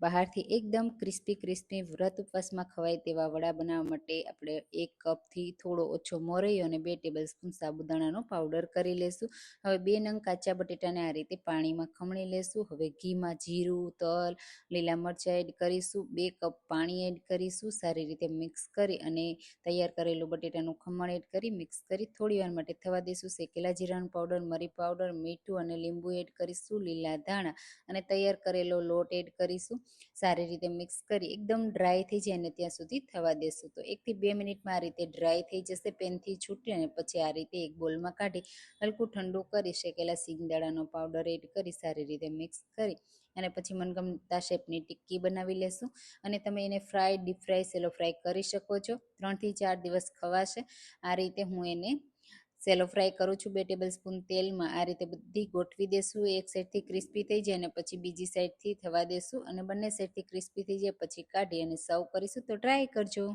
બહારથી એકદમ ક્રિસ્પી વ્રત ઉપવાસમાં ખવાય તેવા વડા બનાવવા માટે આપણે 1 કપથી થોડો ઓછો મોરૈયો અને 2 ટેબલસ્પૂન સાબુદાણાનો પાવડર કરી લેશું. હવે 2 નંગ કાચા બટેટાને આ રીતે પાણીમાં ખમણી લેશું. હવે ઘીમાં જીરું, તલ, લીલા મરચાં એડ કરીશું. 2 કપ પાણી એડ કરીશું. સારી રીતે મિક્સ કરી અને તૈયાર કરેલું બટેટાનું ખમણ એડ કરી મિક્સ કરી થોડી વાર માટે થવા દઈશું. શેકેલા જીરાનો પાવડર, મરી પાવડર, મીઠું અને લીંબુ એડ કરીશું. લીલા ધાણા અને તૈયાર કરેલો લોટ એડ કરીશું. સારી રીતે મિક્સ કરી એકદમ ડ્રાય થઈ જાય ને ત્યાં સુધી થવા દેશું. તો 1 થી 2 મિનિટમાં આ રીતે ડ્રાય થઈ જશે, પેનથી છૂટી, અને પછી આ રીતે એક બોલમાં કાઢી હલકું ઠંડુ કરી શેકેલા સિંગદાણાનો પાવડર એડ કરી સારી રીતે મિક્સ કરી અને પછી મનગમતા શેપની ટિક્કી બનાવી લેશું. અને તમે એને ફ્રાય, ડીપ ફ્રાય, સેલો ફ્રાય કરી શકો છો. 3 થી 4 દિવસ ખવાશે. આ રીતે હું એને સેલો ફ્રાય કરું છું 2 ટેબલસ્પૂન તેલમાં. આ રીતે બધી ગોઠવી દેશું. એક સાઈડથી ક્રિસ્પી થઈ જાય અને પછી બીજી સાઈડથી થવા દેશું અને બંને સાઈડથી ક્રિસ્પી થઈ જાય પછી કાઢી અને સર્વ કરીશું. તો ટ્રાય કરજો.